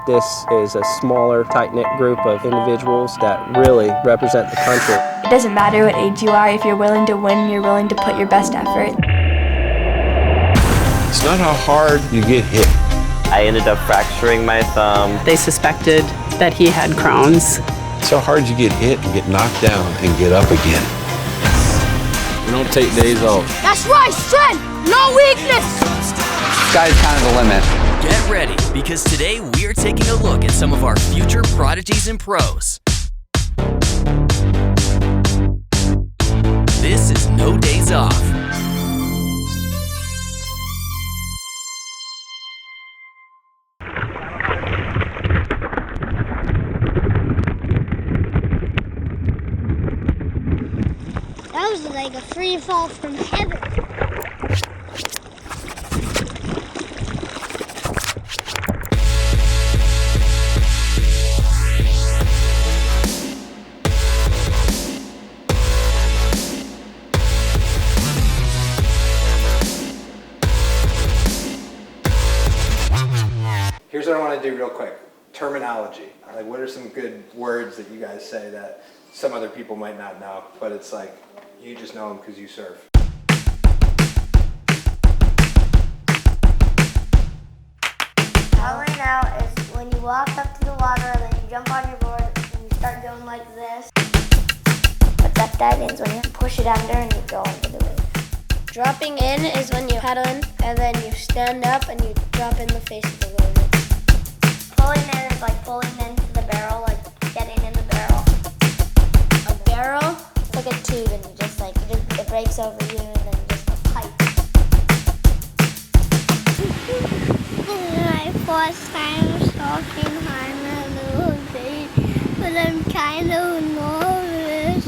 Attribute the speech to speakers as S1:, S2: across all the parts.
S1: This is a smaller, tight-knit group of individuals that really represent the country.
S2: It doesn't matter what age you are, if you're willing to win, you're willing to put your best effort.
S3: It's not how hard you get hit.
S4: I ended up fracturing my thumb.
S5: They suspected that he had Crohn's.
S3: It's how hard you get hit and get knocked down and get up again. We don't take days off.
S6: That's right, strength, no weakness.
S7: Sky's kind of the limit.
S8: Get ready, because today we're taking a look at some of our future prodigies and pros. This is No Days Off.
S6: That was like a free fall from heaven.
S9: Here's what I want to do real quick. Terminology. Like, what are some good words that you guys say that some other people might not know, but it's like, you just know them because you surf.
S6: Paddling out is when you walk up to the water and then you jump on your board and you start going like this. But that is when you push it under and you go into the wave. Dropping in is when you paddle in and then you stand up and you drop in the face of the wave. Pulling in is like pulling into the barrel, like getting in the barrel. A barrel, it's like a tube and you just like, it breaks over you and then just a pipe. My first time surfing on a little day, but I'm kind of nervous.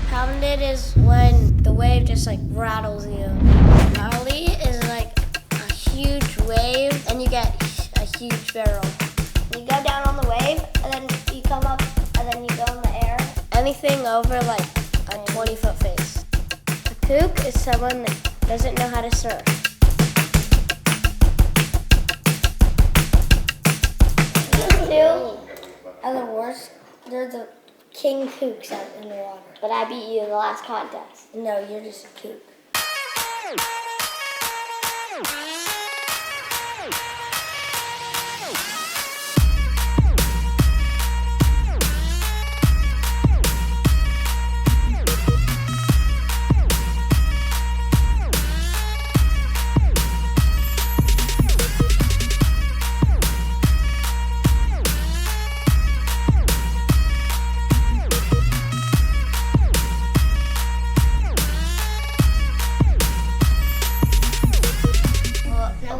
S6: Pounded is when the wave just like rattles you. Gnarly is like a huge wave and you get a huge barrel. You go down on the wave and then you come up and then you go in the air. Anything over like a 20-foot face. A kook is someone that doesn't know how to surf. These two are the worst. They're the king kooks out in the water. But I beat you in the last contest. No, you're just a kook.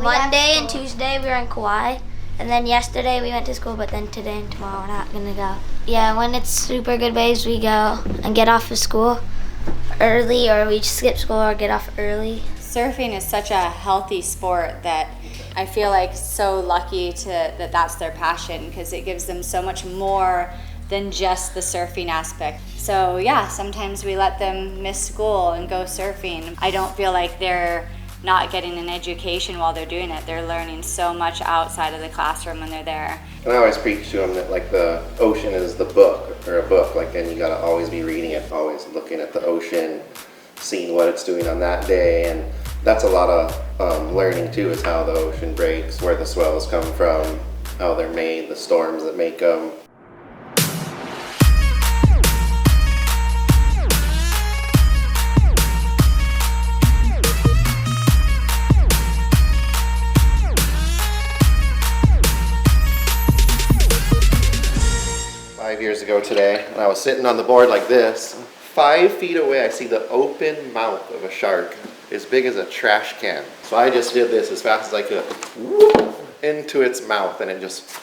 S6: Monday and Tuesday we were in Kauai, and then yesterday we went to school, but then today and tomorrow we're not gonna go. Yeah, when it's super good waves, we go and get off of school early, or we skip school or get off early.
S10: Surfing is such a healthy sport that I feel like so lucky that that's their passion, because it gives them so much more than just the surfing aspect. So yeah, sometimes we let them miss school and go surfing. I don't feel like they're not getting an education while they're doing it. They're learning so much outside of the classroom when they're there.
S11: And I always preach to them that like the ocean is the book, or a book, like, and you gotta always be reading it, always looking at the ocean, seeing what it's doing on that day, and that's a lot of learning too, is how the ocean breaks, where the swells come from, how they're made, the storms that make them. Years ago today, and I was sitting on the board like this. 5 feet away, I see the open mouth of a shark as big as a trash can. So I just did this as fast as I could, whoop, into its mouth, and it just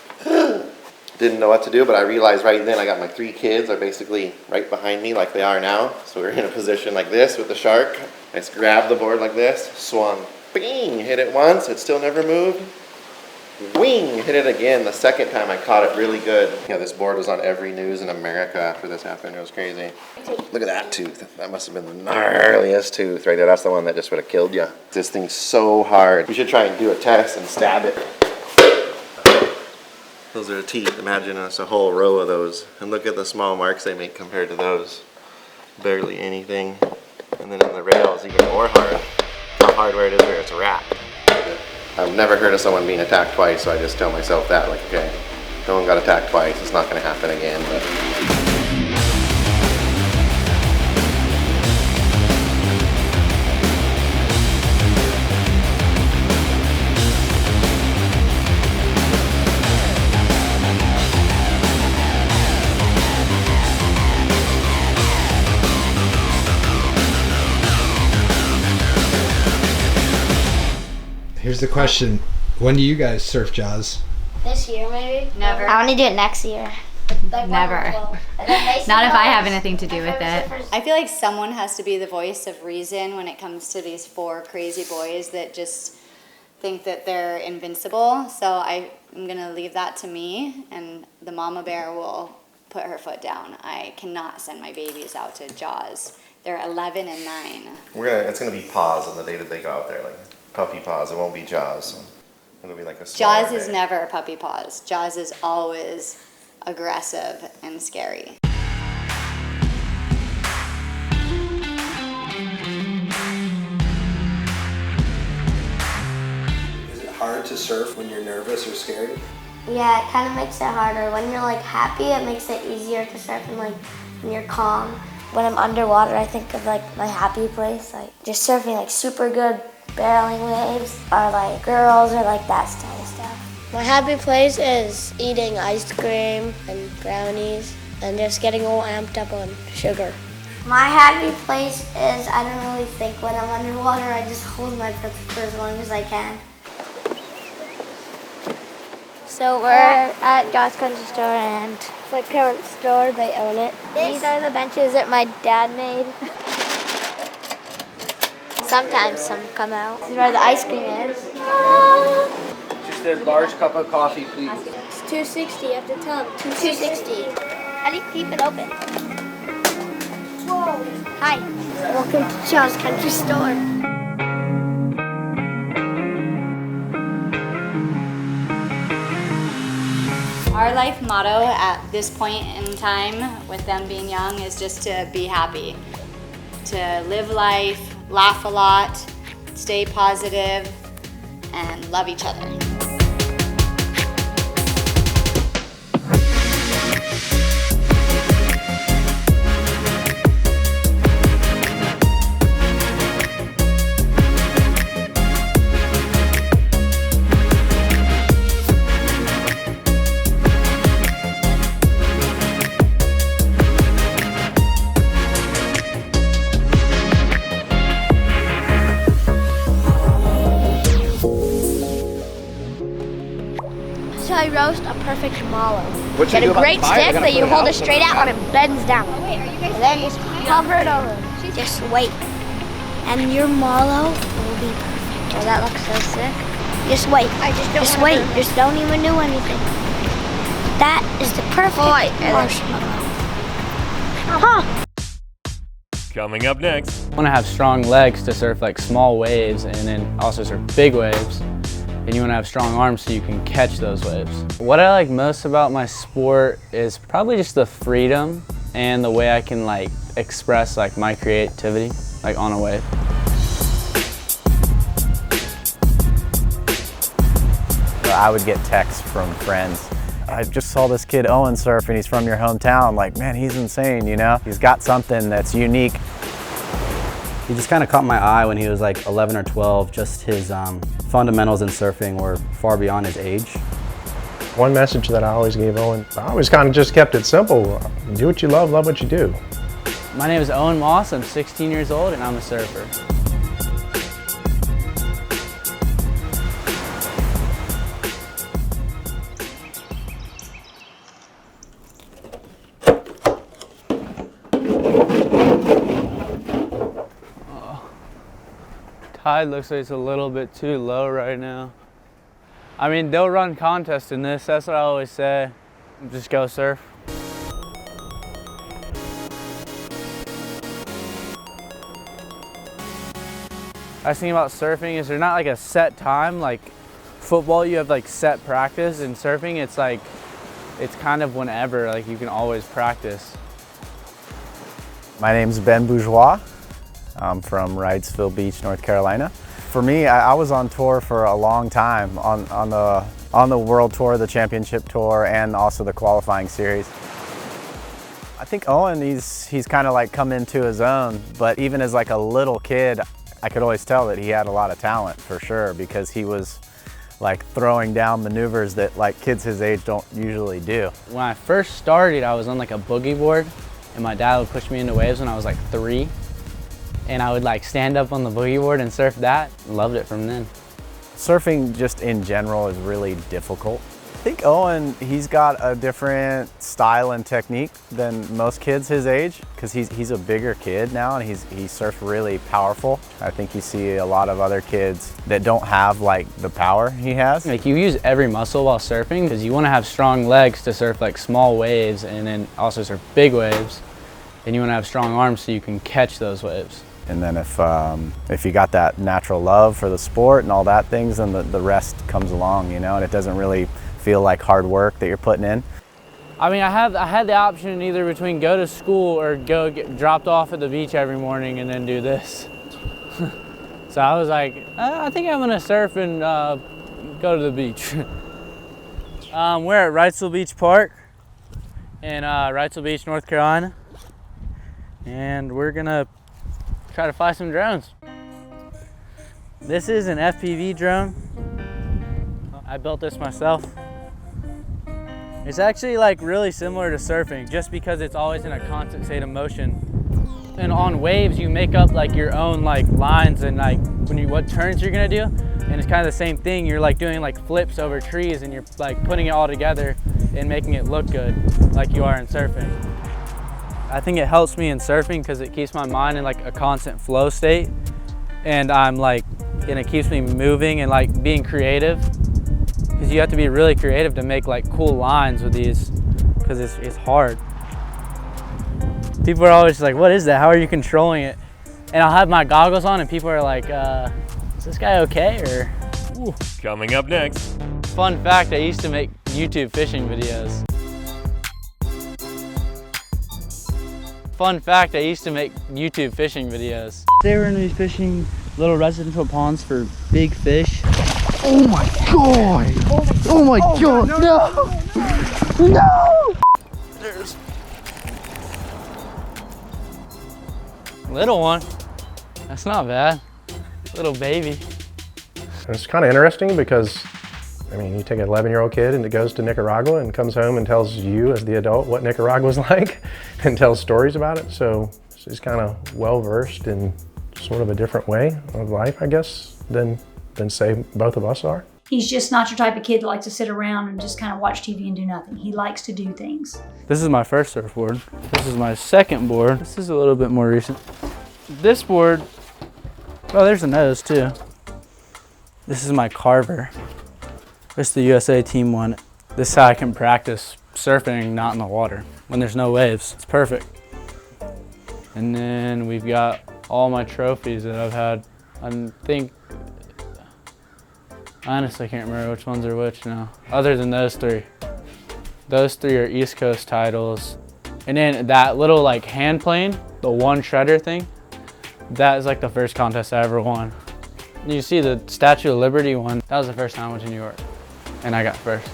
S11: didn't know what to do, but I realized right then I got my 3 kids are basically right behind me like they are now. So we're in a position like this with the shark. I just grabbed the board like this, swung, bing, hit it once, it still never moved. wing, hit it again. The second time I caught it really good. Yeah, this board was on every news in America after this happened. It was crazy. Look at that tooth. That must have been the gnarliest tooth right there. That's the one that just would have killed you. This thing's so hard. We should try and do a test and stab it. Those are the teeth. Imagine us a whole row of those. And look at the small marks they make compared to those. Barely anything. And then in the rails, even more hard. How hard where it is where it's wrapped. I've never heard of someone being attacked twice, so I just tell myself that, like, okay, no one got attacked twice, it's not gonna happen again. But
S9: Here's the question. When do you guys surf, Jaws?
S6: This year, maybe?
S10: Never.
S6: I want to do it next year.
S10: Never.
S6: Not
S10: if I have anything to do with it. I feel like someone has to be the voice of reason when it comes to these 4 crazy boys that just think that they're invincible. So I'm going to leave that to me, and the mama bear will put her foot down. I cannot send my babies out to Jaws. They're 11 and 9.
S11: it's gonna be paws on the day that they go out there, like puppy paws. It won't be Jaws. It'll be like a smaller
S10: Jaws is
S11: day.
S10: never puppy paws. Jaws is always aggressive and scary.
S9: Is it hard to surf when you're nervous or scared?
S6: Yeah, it kind of makes it harder. When you're like happy, it makes it easier to surf, and like when you're calm. When I'm underwater, I think of like my happy place, like just surfing like super good barreling waves, or like girls, or like that style of stuff. My happy place is eating ice cream and brownies and just getting all amped up on sugar. My happy place is I don't really think when I'm underwater. I just hold my breath for as long as I can. So we're at Josh Country Store, and it's my parents' store. They own it. These are the benches that my dad made. Sometimes some come out. This is where the ice cream is.
S1: Just a large cup of coffee, please.
S6: It's $2.60. You have to tell them. $2.60. How do you keep it open? Whoa. Hi. Welcome to Josh Country Store.
S10: Our life motto at this point in time, with them being young, is just to be happy. To live life, laugh a lot, stay positive, and love each other.
S6: I roast a perfect mallow. Get a great stick that you hold it straight out and it bends down. And then just cover it over. Just wait. And your mallow will be perfect. Oh, that looks so sick. Just wait. Just wait. Just don't even do anything. That is the perfect marshmallow. Huh.
S12: Coming up next.
S13: You want to have strong legs to surf like small waves, and then also surf big waves. And you want to have strong arms so you can catch those waves. What I like most about my sport is probably just the freedom and the way I can like express like my creativity like on a wave.
S14: I would get texts from friends. I just saw this kid Owen surf and he's from your hometown. Like, man, he's insane, you know? He's got something that's unique.
S15: He just kind of caught my eye when he was like 11 or 12. Just his fundamentals in surfing were far beyond his age.
S16: One message that I always gave Owen, I always kind of just kept it simple. Do what you love what you do.
S13: My name is Owen Moss. I'm 16 years old and I'm a surfer. Tide looks like it's a little bit too low right now. I mean, they'll run contests in this. That's what I always say. Just go surf. I think about surfing is there's not like a set time. Like football, you have like set practice. In surfing, it's like, it's kind of whenever, like you can always practice.
S14: My name's Ben Bourgeois. I'm from Wrightsville Beach, North Carolina. For me, I was on tour for a long time, on the World Tour, the Championship Tour, and also the qualifying series. I think Owen, he's kind of like come into his own, but even as like a little kid, I could always tell that he had a lot of talent for sure, because he was like throwing down maneuvers that like kids his age don't usually do.
S13: When I first started, I was on like a boogie board, and my dad would push me into waves when I was like 3. And I would like stand up on the boogie board and surf that. Loved it from then.
S14: Surfing just in general is really difficult. I think Owen, he's got a different style and technique than most kids his age, because he's a bigger kid now and he surfs really powerful. I think you see a lot of other kids that don't have like the power he has.
S13: Like you use every muscle while surfing because you want to have strong legs to surf like small waves and then also surf big waves. And you want to have strong arms so you can catch those waves.
S14: And then if you got that natural love for the sport and all that things, then the rest comes along, you know, and it doesn't really feel like hard work that you're putting in.
S13: I mean, I had the option either between go to school or go get dropped off at the beach every morning and then do this. So I was like, I think I'm gonna surf and go to the beach. We're at Wrightsville Beach Park in Wrightsville Beach, North Carolina. And we're gonna try to fly some drones. This is an FPV drone. I built this myself. It's actually like really similar to surfing just because it's always in a constant state of motion. And on waves, you make up like your own like lines and like what turns you're gonna do. And it's kind of the same thing. You're like doing like flips over trees and you're like putting it all together and making it look good like you are in surfing. I think it helps me in surfing because it keeps my mind in like a constant flow state, and it keeps me moving and like being creative, because you have to be really creative to make like cool lines with these, because it's hard. People are always like, what is that? How are you controlling it? And I'll have my goggles on and people are like, is this guy okay? Or, ooh.
S12: Coming up next.
S13: Fun fact, I used to make YouTube fishing videos. Fun fact, I used to make YouTube fishing videos.
S17: They were gonna be fishing little residential ponds for big fish.
S18: Oh my god! Oh my god! No! No!
S13: There's little one. That's not bad. Little baby.
S16: It's kind of interesting because, I mean, you take an 11-year-old kid and it goes to Nicaragua and comes home and tells you as the adult what Nicaragua's like and tells stories about it. So he's kind of well-versed in sort of a different way of life, I guess, than say both of us are.
S19: He's just not your type of kid that likes to sit around and just kind of watch TV and do nothing. He likes to do things.
S13: This is my first surfboard. This is my second board. This is a little bit more recent. This board, oh, there's a nose too. This is my Carver. This is the USA Team one. This is how I can practice surfing not in the water when there's no waves. It's perfect. And then we've got all my trophies that I've had. I honestly can't remember which ones are which now, other than those three. Those three are East Coast titles. And then that little like hand plane, the one shredder thing, that is like the first contest I ever won. You see the Statue of Liberty one, that was the first time I went to New York and I got first.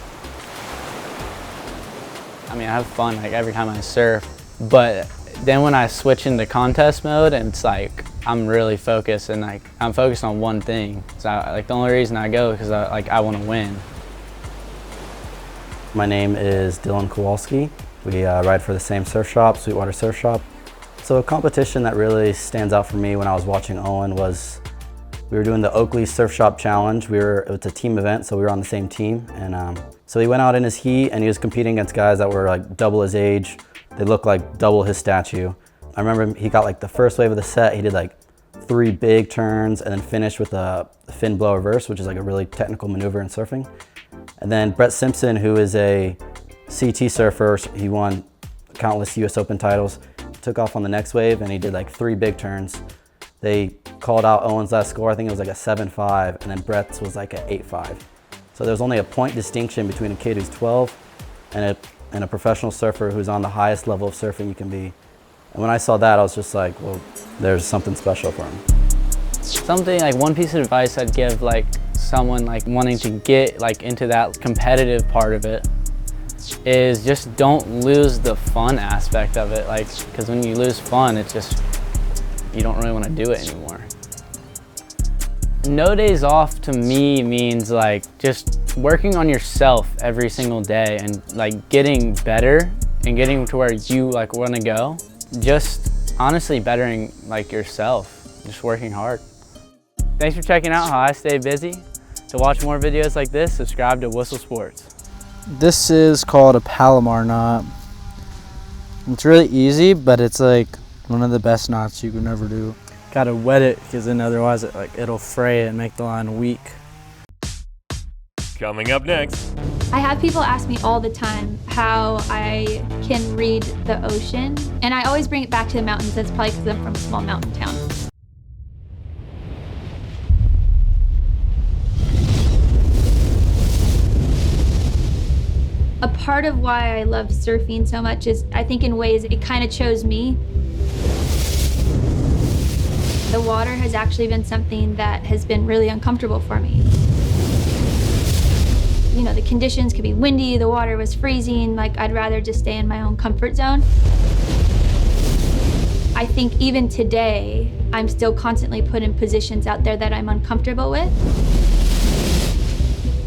S13: I mean, I have fun like every time I surf, but then when I switch into contest mode, and it's like I'm really focused and like I'm focused on one thing. So like the only reason I go is because I want to win.
S15: My name is Dylan Kowalski. We ride for the same surf shop, Sweetwater Surf Shop. So a competition that really stands out for me when I was watching Owen was we were doing the Oakley Surf Shop Challenge. It was a team event, so we were on the same team. And so he went out in his heat and he was competing against guys that were like double his age. They looked like double his statue. I remember he got like the first wave of the set, he did like 3 big turns and then finished with a fin blow reverse, which is like a really technical maneuver in surfing. And then Brett Simpson, who is a CT surfer, he won countless US Open titles, took off on the next wave and he did like 3 big turns. They called out Owen's last score, I think it was like a 7.5, and then Brett's was like an 8.5. So there's only a point distinction between a kid who's 12 and a professional surfer who's on the highest level of surfing you can be. And when I saw that, I was just like, well, there's something special for him.
S13: Something like one piece of advice I'd give like someone like wanting to get like into that competitive part of it is just don't lose the fun aspect of it. Like, because when you lose fun, it's just, you don't really want to do it anymore. No days off to me means like just working on yourself every single day and like getting better and getting to where you like want to go. Just honestly bettering like yourself, just working hard. Thanks for checking out how I stay busy. To watch more videos like this, subscribe to Whistle Sports.
S17: This is called a Palomar knot. It's really easy, but it's like one of the best knots you can ever do. Gotta wet it, because then otherwise it'll fray and make the line weak.
S12: Coming up next.
S2: I have people ask me all the time how I can read the ocean, and I always bring it back to the mountains. That's probably because I'm from a small mountain town. A part of why I love surfing so much is, I think in ways it kind of chose me. The water has actually been something that has been really uncomfortable for me. You know, the conditions could be windy, the water was freezing, like I'd rather just stay in my own comfort zone. I think even today, I'm still constantly put in positions out there that I'm uncomfortable with.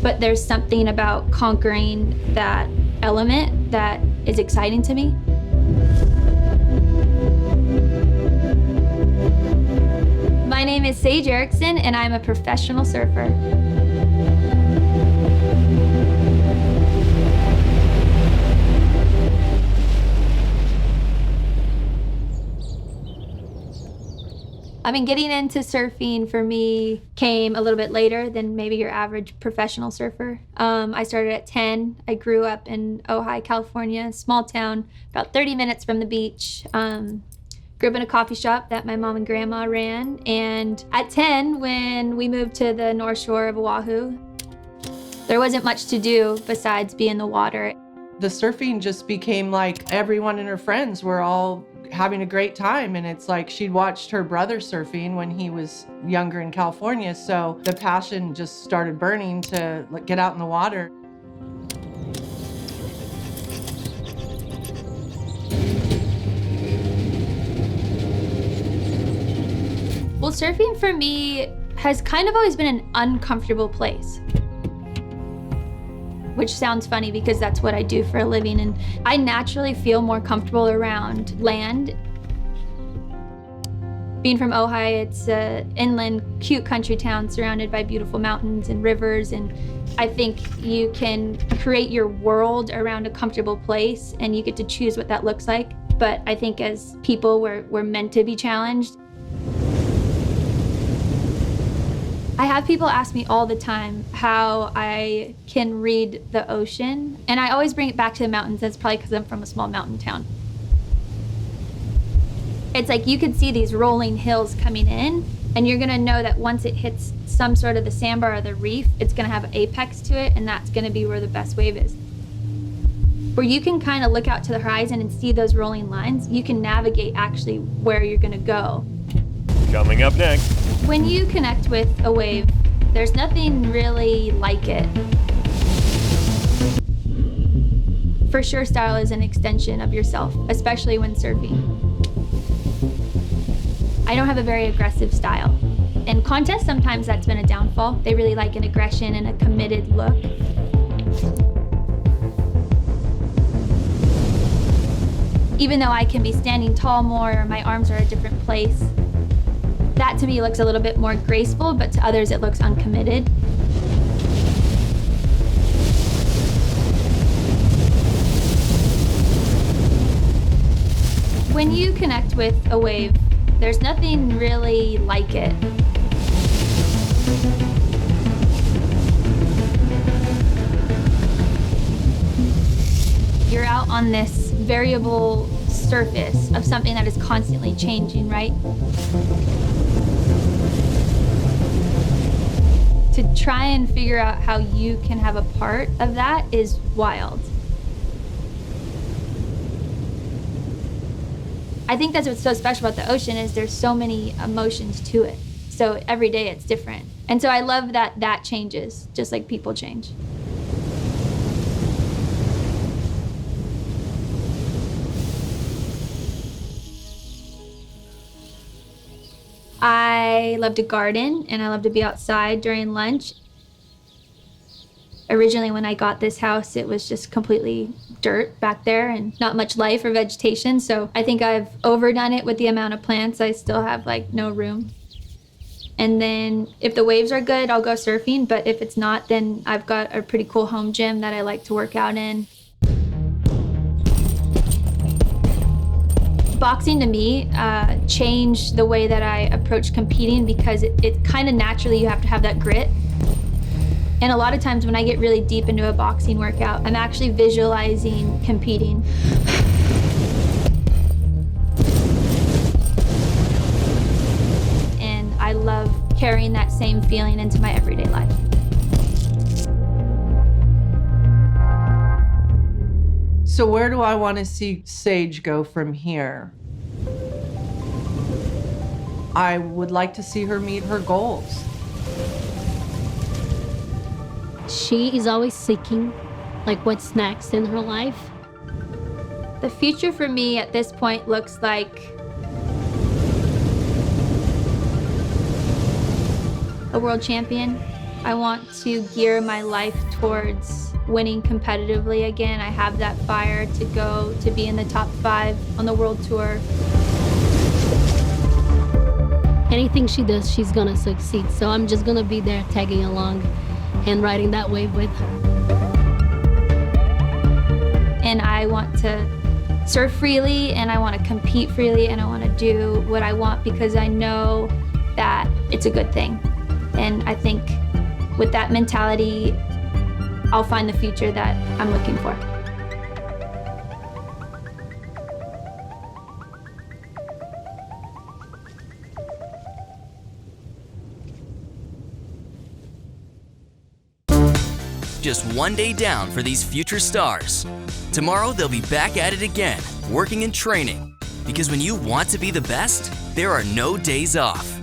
S2: But there's something about conquering that element that is exciting to me. My name is Sage Erickson, and I'm a professional surfer. I mean, getting into surfing for me came a little bit later than maybe your average professional surfer. I started at 10. I grew up in Ojai, California, small town, about 30 minutes from the beach. Grew up in a coffee shop that my mom and grandma ran. And at 10, when we moved to the North Shore of Oahu, there wasn't much to do besides be in the water.
S20: The surfing just became like everyone and her friends were all having a great time, and it's like she'd watched her brother surfing when he was younger in California, so the passion just started burning to get out in the water.
S2: Well, surfing for me has kind of always been an uncomfortable place. Which sounds funny because that's what I do for a living, and I naturally feel more comfortable around land. Being from Ojai, it's an inland, cute country town surrounded by beautiful mountains and rivers, and I think you can create your world around a comfortable place, and you get to choose what that looks like. But I think as people, we're meant to be challenged. I have people ask me all the time how I can read the ocean, and I always bring it back to the mountains. That's probably because I'm from a small mountain town. It's like you can see these rolling hills coming in, and you're gonna know that once it hits some sort of the sandbar or the reef, it's gonna have an apex to it, and that's gonna be where the best wave is. Where you can kind of look out to the horizon and see those rolling lines, you can navigate actually where you're gonna go.
S12: Coming up next.
S2: When you connect with a wave, there's nothing really like it. For sure, style is an extension of yourself, especially when surfing. I don't have a very aggressive style. In contests, sometimes that's been a downfall. They really like an aggression and a committed look. Even though I can be standing tall more, or my arms are a different place, that to me looks a little bit more graceful, but to others it looks uncommitted. When you connect with a wave, there's nothing really like it. You're out on this variable surface of something that is constantly changing, right? To try and figure out how you can have a part of that is wild. I think that's what's so special about the ocean is there's so many emotions to it. So every day it's different. And so I love that that changes, just like people change. I love to garden and I love to be outside during lunch. Originally, when I got this house, it was just completely dirt back there and not much life or vegetation. So I think I've overdone it with the amount of plants. I still have like no room. And then if the waves are good, I'll go surfing. But if it's not, then I've got a pretty cool home gym that I like to work out in. Boxing to me changed the way that I approach competing because it kind of naturally, you have to have that grit. And a lot of times when I get really deep into a boxing workout, I'm actually visualizing competing. And I love carrying that same feeling into my everyday life.
S20: So where do I want to see Sage go from here? I would like to see her meet her goals.
S21: She is always seeking, like, what's next in her life.
S2: The future for me at this point looks like a world champion. I want to gear my life towards winning competitively again. I have that fire to go to be in the top 5 on the world tour.
S21: Anything she does, she's gonna succeed. So I'm just gonna be there tagging along and riding that wave with her.
S2: And I want to surf freely and I want to compete freely and I want to do what I want because I know that it's a good thing. And I think with that mentality, I'll find the future that I'm looking for.
S8: Just one day down for these future stars. Tomorrow they'll be back at it again, working and training. Because when you want to be the best, there are no days off.